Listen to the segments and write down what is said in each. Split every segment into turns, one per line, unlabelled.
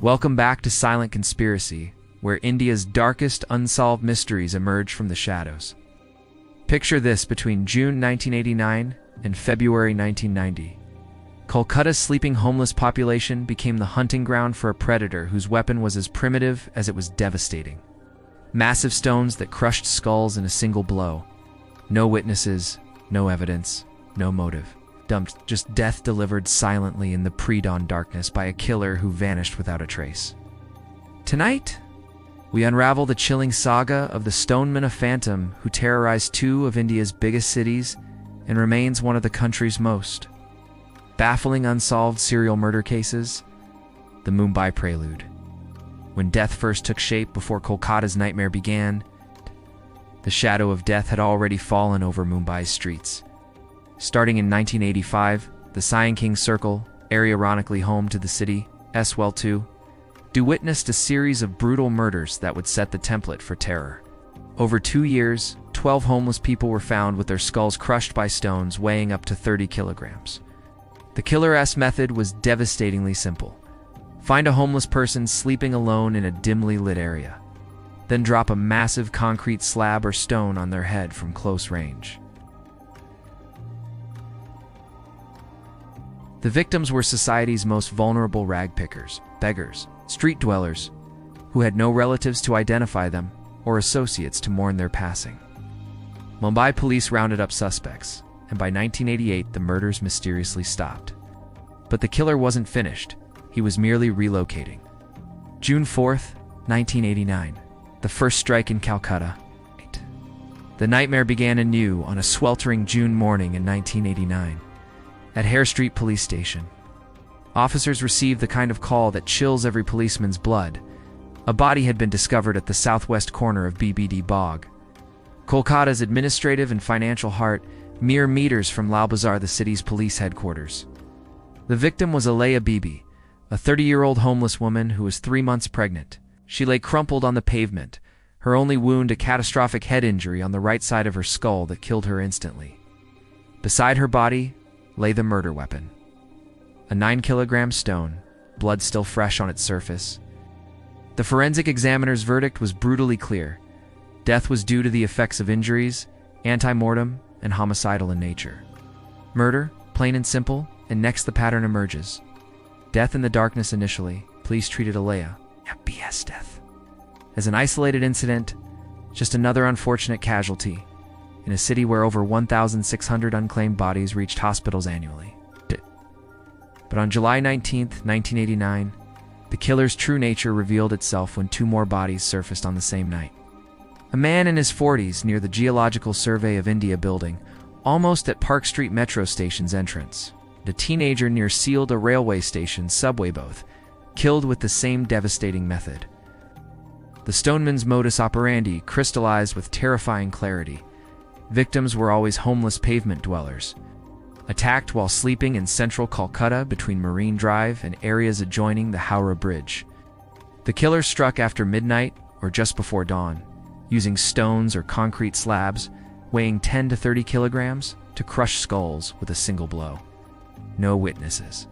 Welcome back to Silent Conspiracy, where India's darkest unsolved mysteries emerge from the shadows. Picture this: between June 1989 and February 1990. Kolkata's sleeping homeless population became the hunting ground for a predator whose weapon was as primitive as it was devastating. Massive stones that crushed skulls in a single blow. No witnesses, no evidence, no motive. Dumped, just death delivered silently in the pre-dawn darkness by a killer who vanished without a trace. Tonight, we unravel the chilling saga of the Stoneman, a phantom who terrorized two of India's biggest cities and remains one of the country's most baffling unsolved serial murder cases, the Mumbai Prelude. When death first took shape before Kolkata's nightmare began, the shadow of death had already fallen over Mumbai's streets. Starting in 1985, the Sion King Circle, area ironically home to the city, Well too, witnessed a series of brutal murders that would set the template for terror. Over 2 years, 12 homeless people were found with their skulls crushed by stones weighing up to 30 kilograms. The killer's method was devastatingly simple. Find a homeless person sleeping alone in a dimly lit area, then drop a massive concrete slab or stone on their head from close range. The victims were society's most vulnerable rag pickers, beggars, street dwellers, who had no relatives to identify them or associates to mourn their passing. Mumbai police rounded up suspects, and by 1988 the murders mysteriously stopped. But the killer wasn't finished. He was merely relocating. June 4th, 1989, the first strike in Calcutta. The nightmare began anew on a sweltering June morning in 1989. At Hare Street Police Station, officers received the kind of call that chills every policeman's blood. A body had been discovered at the southwest corner of BBD Bog, Kolkata's administrative and financial heart, mere meters from Lal Bazar, the city's police headquarters. The victim was Alaya Bibi, a 30-year-old homeless woman who was 3 months pregnant. She lay crumpled on the pavement, her only wound a catastrophic head injury on the right side of her skull that killed her instantly. Beside her body lay the murder weapon, a 9-kilogram stone, blood still fresh on its surface. The forensic examiner's verdict was brutally clear. Death was due to the effects of injuries, anti-mortem, and homicidal in nature. Murder, plain and simple, and next the pattern emerges. Death in the darkness initially, police treated Alaya, a BS death, as an isolated incident, just another unfortunate casualty, in a city where over 1,600 unclaimed bodies reached hospitals annually. But on July 19, 1989, the killer's true nature revealed itself when 2 more bodies surfaced on the same night. A man in his 40s near the Geological Survey of India building, almost at Park Street Metro Station's entrance. A teenager near Sealdah Railway Station subway, both killed with the same devastating method. The Stoneman's modus operandi crystallized with terrifying clarity. Victims were always homeless pavement dwellers, attacked while sleeping in central Kolkata between Marine Drive and areas adjoining the Howrah Bridge. The killer struck after midnight or just before dawn, using stones or concrete slabs weighing 10 to 30 kilograms to crush skulls with a single blow. No witnesses,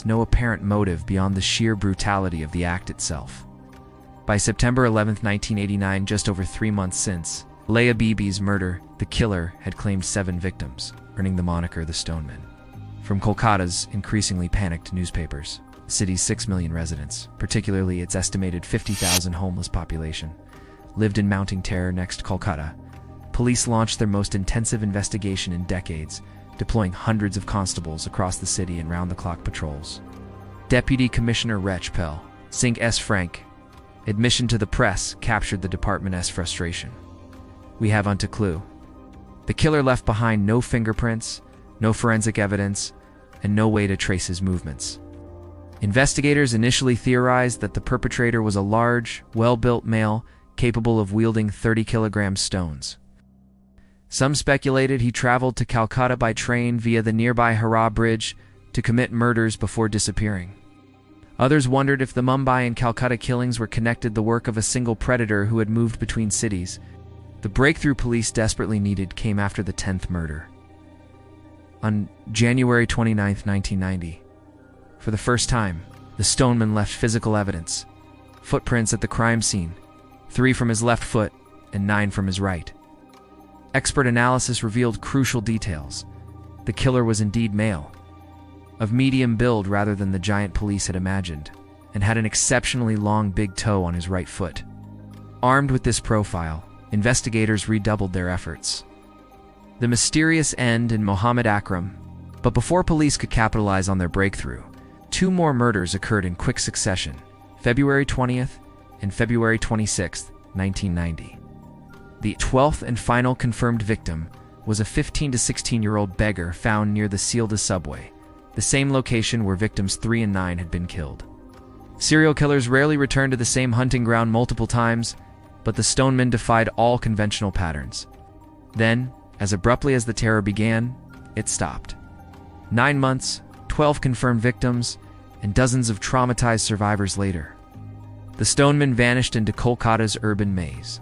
no apparent motive beyond the sheer brutality of the act itself. By September 11, 1989, just over 3 months since Alaya Bibi's murder, the killer had claimed 7 victims, earning the moniker the Stoneman. From Kolkata's increasingly panicked newspapers, the city's 6 million residents, particularly its estimated 50,000 homeless population, lived in mounting terror next Kolkata. Police launched their most intensive investigation in decades, deploying hundreds of constables across the city in round-the-clock patrols. Deputy Commissioner Rech Pell, Singh S. Frank, admission to the press captured the department's frustration. We have unto clue. The killer left behind no fingerprints, no forensic evidence, and no way to trace his movements. Investigators initially theorized that the perpetrator was a large, well-built male capable of wielding 30-kilogram stones. Some speculated he traveled to Calcutta by train via the nearby Howrah Bridge to commit murders before disappearing. Others wondered if the Mumbai and Calcutta killings were connected the work of a single predator who had moved between cities. The breakthrough police desperately needed came after the 10th murder. On January 29, 1990, for the first time, The Stoneman left physical evidence: footprints at the crime scene, 3 from his left foot and 9 from his right. Expert analysis revealed crucial details. The killer was indeed male, of medium build rather than the giant police had imagined, and had an exceptionally long big toe on his right foot. Armed with this profile, investigators redoubled their efforts. The mysterious end in Mohammed Akram. But before police could capitalize on their breakthrough, 2 more murders occurred in quick succession, February 20th and February 26th, 1990. The 12th and final confirmed victim was a 15 to 16-year-old beggar found near the Sealda subway, the same location where victims 3 and 9 had been killed. Serial killers rarely return to the same hunting ground multiple times, but the Stoneman defied all conventional patterns. Then, as abruptly as the terror began, it stopped. 9 months, 12 confirmed victims, and dozens of traumatized survivors later, the Stoneman vanished into Kolkata's urban maze.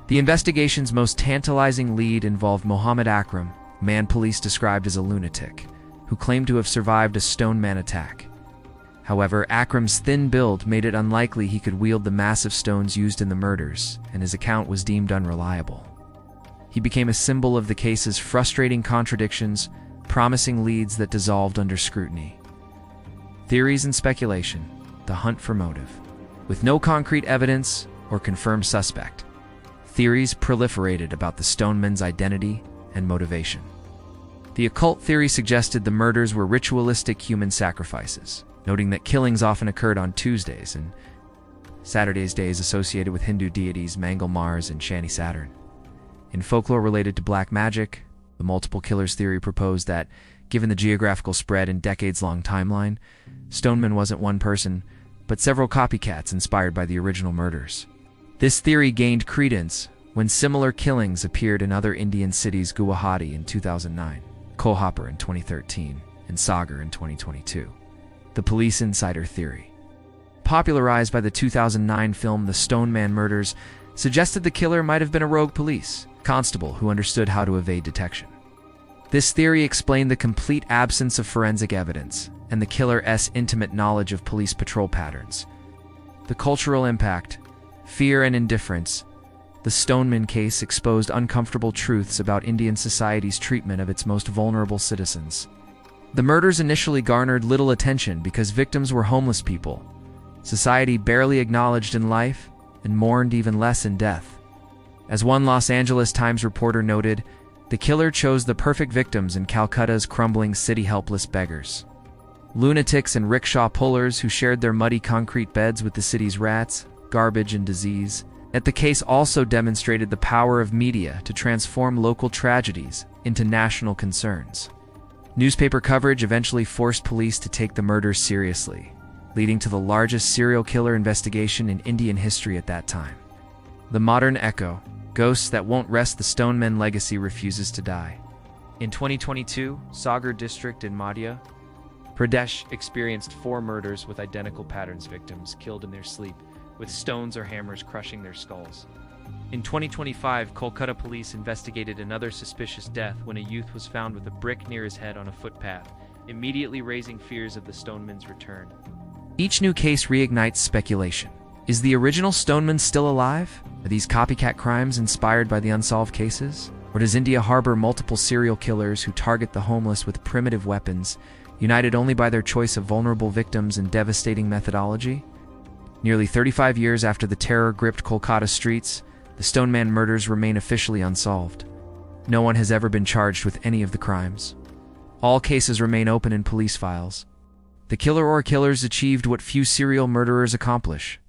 The investigation's most tantalizing lead involved Mohammed Akram, a man police described as a lunatic, who claimed to have survived a Stoneman attack. However, Akram's thin build made it unlikely he could wield the massive stones used in the murders, and his account was deemed unreliable. He became a symbol of the case's frustrating contradictions, promising leads that dissolved under scrutiny. Theories and speculation, the hunt for motive. With no concrete evidence or confirmed suspect, theories proliferated about the Stoneman's identity and motivation. The occult theory suggested the murders were ritualistic human sacrifices, noting that killings often occurred on Tuesdays and Saturdays, days associated with Hindu deities Mangal Mars and Shani Saturn. In folklore related to black magic, the multiple killers theory proposed that, given the geographical spread and decades-long timeline, Stoneman wasn't one person, but several copycats inspired by the original murders. This theory gained credence when similar killings appeared in other Indian cities: Guwahati in 2009, Kolkata in 2013, and Sagar in 2022. The police insider theory, popularized by the 2009 film The Stoneman Murders, suggested the killer might have been a rogue police constable who understood how to evade detection. This theory explained the complete absence of forensic evidence and the killer's intimate knowledge of police patrol patterns. The cultural impact, fear and indifference. The Stoneman case exposed uncomfortable truths about Indian society's treatment of its most vulnerable citizens. The murders initially garnered little attention because victims were homeless people, society barely acknowledged in life and mourned even less in death. As one Los Angeles Times reporter noted, the killer chose the perfect victims in Calcutta's crumbling city: helpless beggars, lunatics and rickshaw pullers who shared their muddy concrete beds with the city's rats, garbage, and disease. Yet the case also demonstrated the power of media to transform local tragedies into national concerns. Newspaper coverage eventually forced police to take the murders seriously, leading to the largest serial killer investigation in Indian history at that time. The modern echo, ghosts that won't rest, the Stoneman legacy refuses to die. In 2022, Sagar district in Madhya Pradesh experienced 4 murders with identical patterns: victims killed in their sleep, with stones or hammers crushing their skulls. In 2025, Kolkata police investigated another suspicious death when a youth was found with a brick near his head on a footpath, immediately raising fears of the Stoneman's return. Each new case reignites speculation. Is the original Stoneman still alive? Are these copycat crimes inspired by the unsolved cases? Or does India harbor multiple serial killers who target the homeless with primitive weapons, united only by their choice of vulnerable victims and devastating methodology? Nearly 35 years after the terror gripped Kolkata streets, the Stoneman murders remain officially unsolved. No one has ever been charged with any of the crimes. All cases remain open in police files. The killer or killers achieved what few serial murderers accomplish: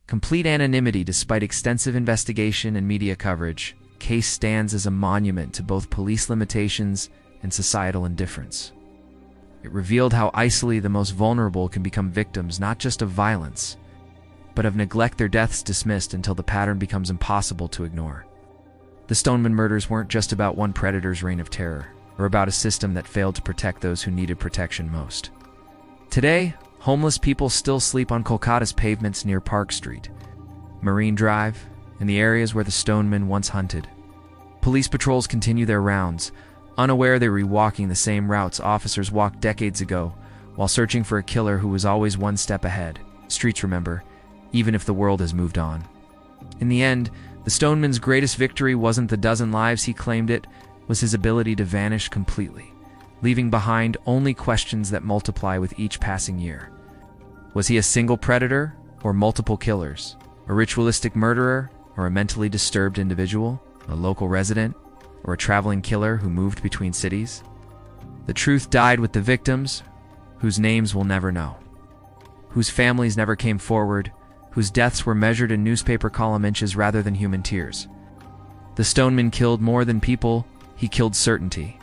complete anonymity despite extensive investigation and media coverage. Case stands as a monument to both police limitations and societal indifference. It revealed how easily the most vulnerable can become victims not just of violence, but of neglect, their deaths dismissed until the pattern becomes impossible to ignore. The Stoneman murders weren't just about one predator's reign of terror, or about a system that failed to protect those who needed protection most. Today, homeless people still sleep on Kolkata's pavements near Park Street, Marine Drive, and the areas where the Stoneman once hunted. Police patrols continue their rounds, unaware they're rewalking the same routes officers walked decades ago, while searching for a killer who was always one step ahead. Streets remember, even if the world has moved on. In the end, the Stoneman's greatest victory wasn't the dozen lives he claimed, it was his ability to vanish completely, leaving behind only questions that multiply with each passing year. Was he a single predator or multiple killers? A ritualistic murderer or a mentally disturbed individual? A local resident or a traveling killer who moved between cities? The truth died with the victims, whose names we'll never know, whose families never came forward, whose deaths were measured in newspaper column inches rather than human tears. The Stoneman killed more than people, he killed certainty,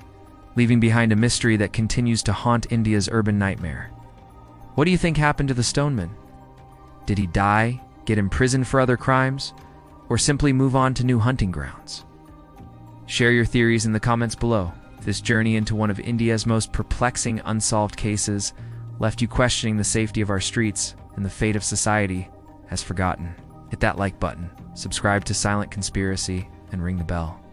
leaving behind a mystery that continues to haunt India's urban nightmare. What do you think happened to the Stoneman? Did he die, get imprisoned for other crimes, or simply move on to new hunting grounds? Share your theories in the comments below. If this journey into one of India's most perplexing unsolved cases left you questioning the safety of our streets and the fate of society has forgotten, hit that like button, subscribe to Silent Conspiracy, and ring the bell.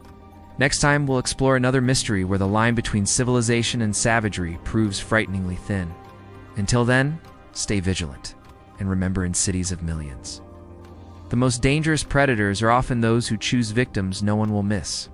Next time, we'll explore another mystery where the line between civilization and savagery proves frighteningly thin. Until then, stay vigilant, and remember, in cities of millions, the most dangerous predators are often those who choose victims no one will miss.